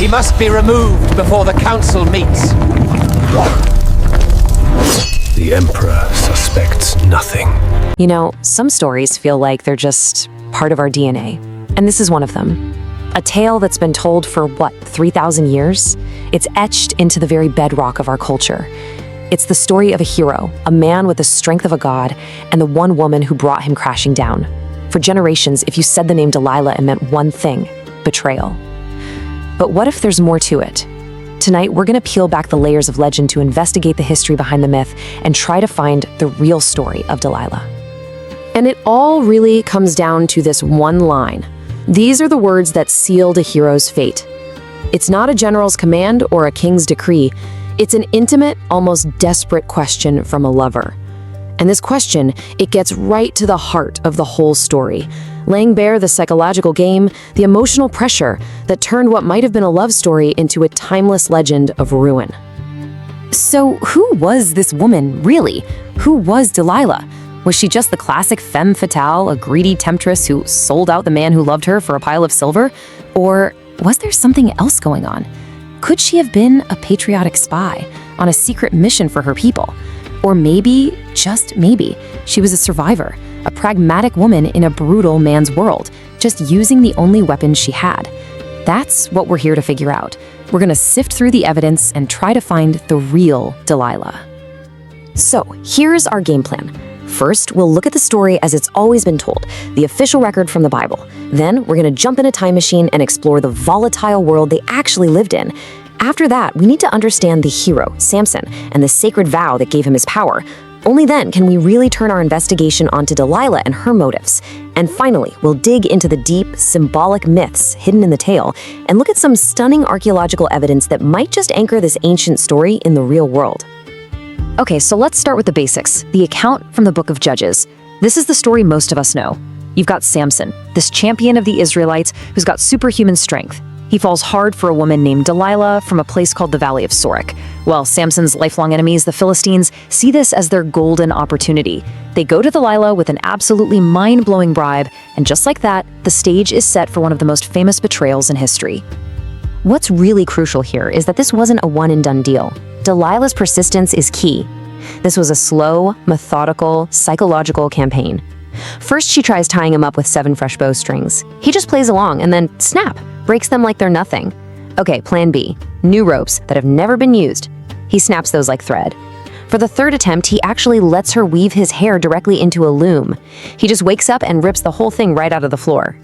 She must be removed before the council meets. The Emperor suspects nothing. You know, some stories feel like they're just part of our DNA, and this is one of them. A tale that's been told for, 3,000 years? It's etched into the very bedrock of our culture. It's the story of a hero, a man with the strength of a god, and the one woman who brought him crashing down. For generations, if you said the name Delilah, it meant one thing: betrayal. But what if there's more to it? Tonight, we're going to peel back the layers of legend to investigate the history behind the myth and try to find the real story of Delilah. And it all really comes down to this one line. These are the words that sealed a hero's fate. It's not a general's command or a king's decree. It's an intimate, almost desperate question from a lover. And this question, it gets right to the heart of the whole story, laying bare the psychological game, the emotional pressure that turned what might have been a love story into a timeless legend of ruin. So who was this woman, really? Who was Delilah? Was she just the classic femme fatale, a greedy temptress who sold out the man who loved her for a pile of silver? Or was there something else going on? Could she have been a patriotic spy on a secret mission for her people? Or maybe, just maybe, she was a survivor, a pragmatic woman in a brutal man's world, just using the only weapons she had. That's what we're here to figure out. We're gonna sift through the evidence and try to find the real Delilah. So, here's our game plan. First, we'll look at the story as it's always been told, the official record from the Bible. Then, we're gonna jump in a time machine and explore the volatile world they actually lived in. After that, we need to understand the hero, Samson, and the sacred vow that gave him his power. Only then can we really turn our investigation onto Delilah and her motives. And finally, we'll dig into the deep, symbolic myths hidden in the tale and look at some stunning archaeological evidence that might just anchor this ancient story in the real world. Okay, so let's start with the basics, the account from the book of Judges. This is the story most of us know. You've got Samson, this champion of the Israelites who's got superhuman strength. He falls hard for a woman named Delilah from a place called the Valley of Sorek. Well, Samson's lifelong enemies, the Philistines, see this as their golden opportunity. They go to Delilah with an absolutely mind-blowing bribe, and just like that, the stage is set for one of the most famous betrayals in history. What's really crucial here is that this wasn't a one-and-done deal. Delilah's persistence is key. This was a slow, methodical, psychological campaign. First, she tries tying him up with 7 fresh bowstrings. He just plays along and then, snap, breaks them like they're nothing. Okay, plan B, new ropes that have never been used. He snaps those like thread. For the third attempt, he actually lets her weave his hair directly into a loom. He just wakes up and rips the whole thing right out of the floor.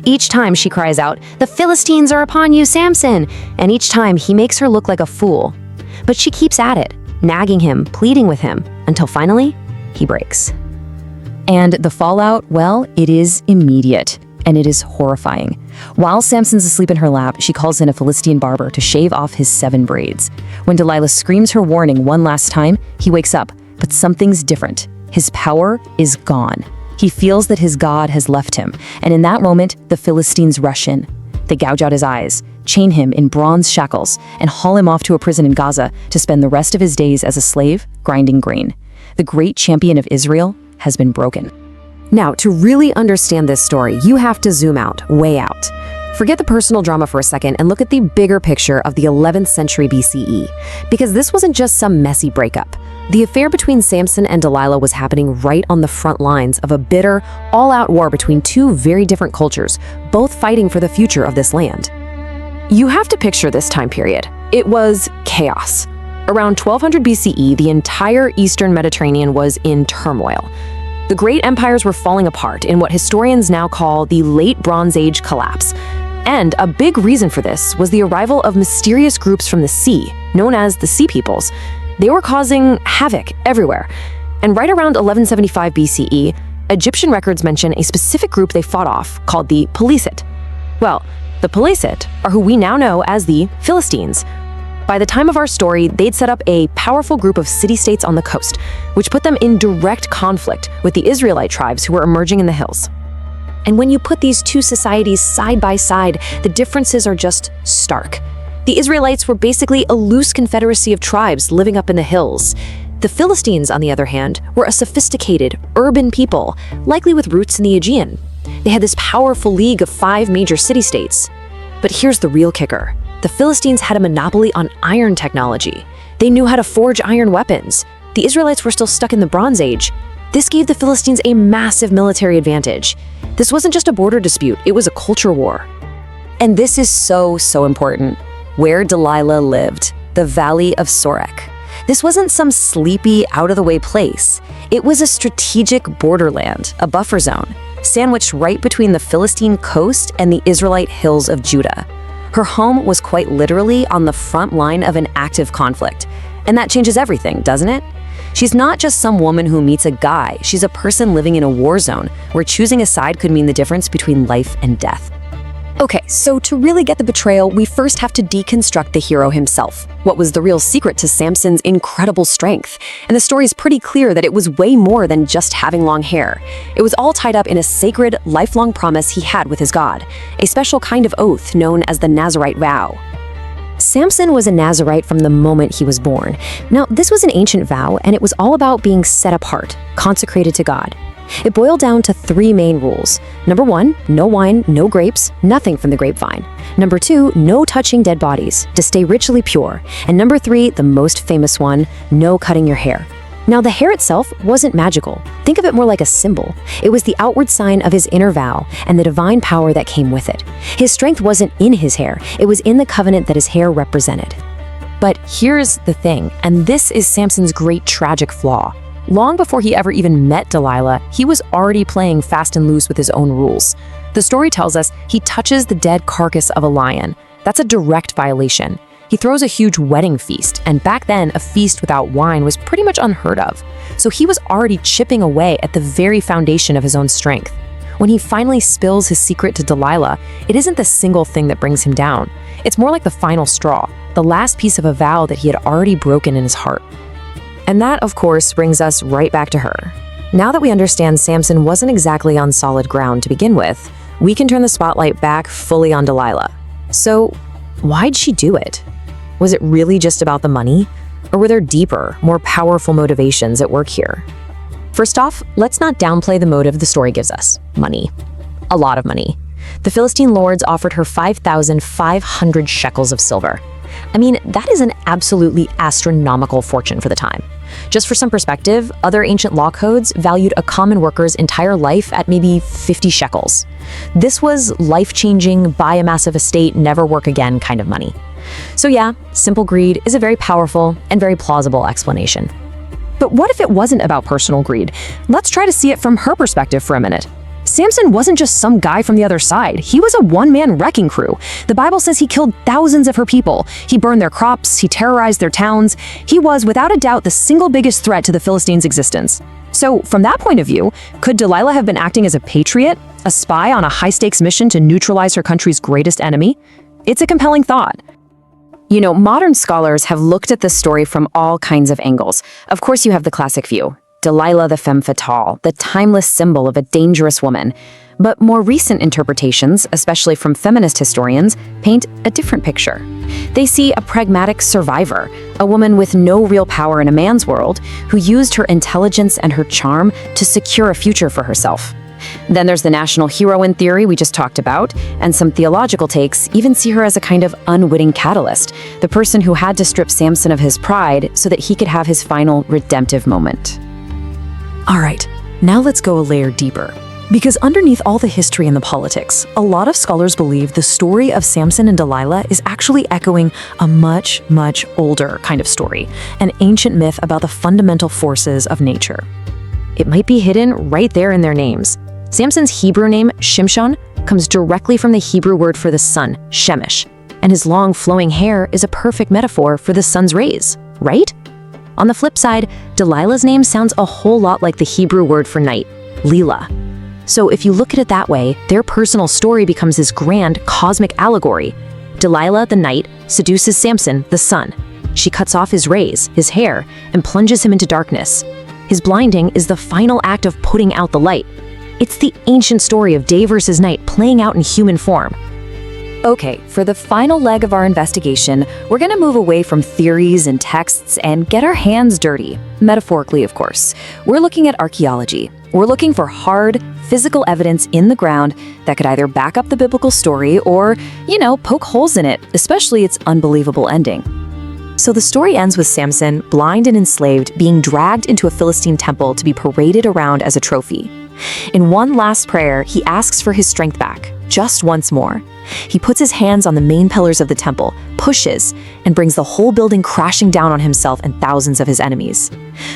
Each time she cries out, "The Philistines are upon you, Samson!" And each time he makes her look like a fool. But she keeps at it, nagging him, pleading with him, until finally, he breaks. And the fallout, well, it is immediate, and it is horrifying. While Samson's asleep in her lap, she calls in a Philistine barber to shave off his 7 braids. When Delilah screams her warning one last time, he wakes up, but something's different. His power is gone. He feels that his God has left him, and in that moment, the Philistines rush in. They gouge out his eyes, chain him in bronze shackles, and haul him off to a prison in Gaza to spend the rest of his days as a slave, grinding grain. The great champion of Israel has been broken. Now, to really understand this story, you have to zoom out, way out. Forget the personal drama for a second and look at the bigger picture of the 11th century BCE, because this wasn't just some messy breakup. The affair between Samson and Delilah was happening right on the front lines of a bitter, all-out war between 2 very different cultures, both fighting for the future of this land. You have to picture this time period. It was chaos. Around 1200 BCE, the entire Eastern Mediterranean was in turmoil. The great empires were falling apart in what historians now call the Late Bronze Age collapse. And a big reason for this was the arrival of mysterious groups from the sea, known as the Sea Peoples. They were causing havoc everywhere. And right around 1175 BCE, Egyptian records mention a specific group they fought off called the Peleset. Well, the Peleset are who we now know as the Philistines. By the time of our story, they'd set up a powerful group of city-states on the coast, which put them in direct conflict with the Israelite tribes who were emerging in the hills. And when you put these 2 societies side by side, the differences are just stark. The Israelites were basically a loose confederacy of tribes living up in the hills. The Philistines, on the other hand, were a sophisticated, urban people, likely with roots in the Aegean. They had this powerful league of 5 major city-states. But here's the real kicker. The Philistines had a monopoly on iron technology. They knew how to forge iron weapons. The Israelites were still stuck in the Bronze Age. This gave the Philistines a massive military advantage. This wasn't just a border dispute, it was a culture war. And this is so important. Where Delilah lived, the Valley of Sorek. This wasn't some sleepy, out-of-the-way place. It was a strategic borderland, a buffer zone, sandwiched right between the Philistine coast and the Israelite hills of Judah. Her home was quite literally on the front line of an active conflict. And that changes everything, doesn't it? She's not just some woman who meets a guy. She's a person living in a war zone where choosing a side could mean the difference between life and death. Okay, so to really get the betrayal, we first have to deconstruct the hero himself. What was the real secret to Samson's incredible strength? And the story's pretty clear that it was way more than just having long hair. It was all tied up in a sacred, lifelong promise he had with his God, a special kind of oath known as the Nazirite vow. Samson was a Nazirite from the moment he was born. Now, this was an ancient vow, and it was all about being set apart, consecrated to God. It boiled down to 3 main rules. Number 1, no wine, no grapes, nothing from the grapevine. Number 2, no touching dead bodies, to stay ritually pure. And number 3, the most famous one, no cutting your hair. Now, the hair itself wasn't magical. Think of it more like a symbol. It was the outward sign of his inner vow and the divine power that came with it. His strength wasn't in his hair, it was in the covenant that his hair represented. But here's the thing, and this is Samson's great tragic flaw. Long before he ever even met Delilah, he was already playing fast and loose with his own rules. The story tells us he touches the dead carcass of a lion. That's a direct violation. He throws a huge wedding feast, and back then, a feast without wine was pretty much unheard of. So he was already chipping away at the very foundation of his own strength. When he finally spills his secret to Delilah, it isn't the single thing that brings him down. It's more like the final straw, the last piece of a vow that he had already broken in his heart. And that, of course, brings us right back to her. Now that we understand Samson wasn't exactly on solid ground to begin with, we can turn the spotlight back fully on Delilah. So, why'd she do it? Was it really just about the money? Or were there deeper, more powerful motivations at work here? First off, let's not downplay the motive the story gives us. Money. A lot of money. The Philistine lords offered her 5,500 shekels of silver. I mean, that is an absolutely astronomical fortune for the time. Just for some perspective, other ancient law codes valued a common worker's entire life at maybe 50 shekels. This was life-changing, buy a massive estate, never work again kind of money. So yeah, simple greed is a very powerful and very plausible explanation. But what if it wasn't about personal greed? Let's try to see it from her perspective for a minute. Samson wasn't just some guy from the other side. He was a one-man wrecking crew. The Bible says he killed thousands of her people. He burned their crops, he terrorized their towns. He was, without a doubt, the single biggest threat to the Philistines' existence. So, from that point of view, could Delilah have been acting as a patriot, a spy on a high-stakes mission to neutralize her country's greatest enemy? It's a compelling thought. You know, modern scholars have looked at this story from all kinds of angles. Of course, you have the classic view. Delilah the femme fatale, the timeless symbol of a dangerous woman. But more recent interpretations, especially from feminist historians, paint a different picture. They see a pragmatic survivor, a woman with no real power in a man's world, who used her intelligence and her charm to secure a future for herself. Then there's the national heroine theory we just talked about, and some theological takes even see her as a kind of unwitting catalyst, the person who had to strip Samson of his pride so that he could have his final redemptive moment. All right, now let's go a layer deeper. Because underneath all the history and the politics, a lot of scholars believe the story of Samson and Delilah is actually echoing a much, much older kind of story, an ancient myth about the fundamental forces of nature. It might be hidden right there in their names. Samson's Hebrew name, Shimshon, comes directly from the Hebrew word for the sun, Shemesh, and his long flowing hair is a perfect metaphor for the sun's rays, right? On the flip side, Delilah's name sounds a whole lot like the Hebrew word for night, Lila. So if you look at it that way, their personal story becomes this grand cosmic allegory. Delilah, the night, seduces Samson, the sun. She cuts off his rays, his hair, and plunges him into darkness. His blinding is the final act of putting out the light. It's the ancient story of day versus night playing out in human form. Okay, for the final leg of our investigation, we're gonna move away from theories and texts and get our hands dirty. Metaphorically, of course. We're looking at archaeology. We're looking for hard, physical evidence in the ground that could either back up the biblical story or, poke holes in it, especially its unbelievable ending. So the story ends with Samson, blind and enslaved, being dragged into a Philistine temple to be paraded around as a trophy. In one last prayer, he asks for his strength back, just once more. He puts his hands on the main pillars of the temple, pushes, and brings the whole building crashing down on himself and thousands of his enemies.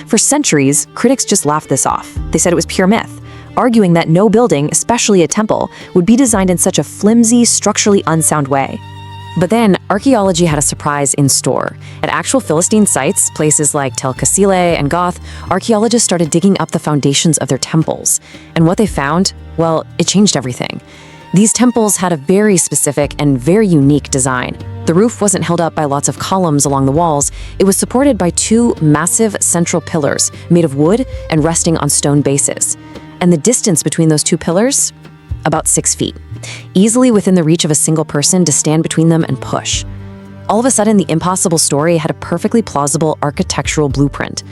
For centuries, critics just laughed this off. They said it was pure myth, arguing that no building, especially a temple, would be designed in such a flimsy, structurally unsound way. But then, archaeology had a surprise in store. At actual Philistine sites, places like Tel Kasile and Goth, archaeologists started digging up the foundations of their temples. And what they found? Well, it changed everything. These temples had a very specific and very unique design. The roof wasn't held up by lots of columns along the walls. It was supported by two massive central pillars made of wood and resting on stone bases. And the distance between those two pillars? About 6 feet. Easily within the reach of a single person to stand between them and push. All of a sudden, the impossible story had a perfectly plausible architectural blueprint.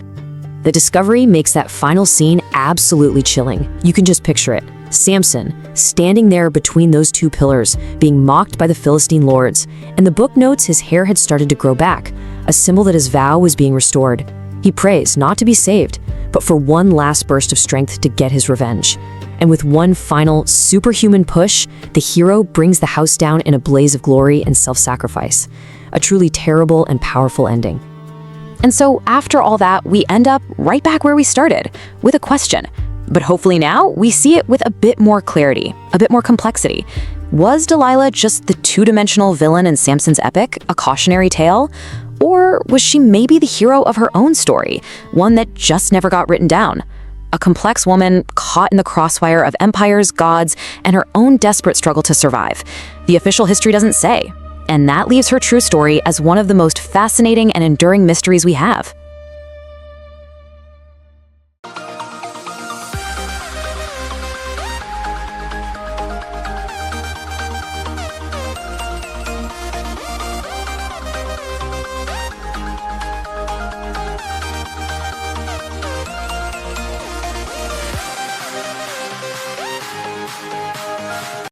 The discovery makes that final scene absolutely chilling. You can just picture it. Samson, standing there between those two pillars, being mocked by the Philistine lords, and the book notes his hair had started to grow back, a symbol that his vow was being restored. He prays not to be saved, but for one last burst of strength to get his revenge. And with one final, superhuman push, the hero brings the house down in a blaze of glory and self-sacrifice. A truly terrible and powerful ending. And so, after all that, we end up right back where we started, with a question. But hopefully now, we see it with a bit more clarity, a bit more complexity. Was Delilah just the two-dimensional villain in Samson's epic, a cautionary tale? Or was she maybe the hero of her own story, one that just never got written down? A complex woman caught in the crossfire of empires, gods, and her own desperate struggle to survive. The official history doesn't say. And that leaves her true story as one of the most fascinating and enduring mysteries we have.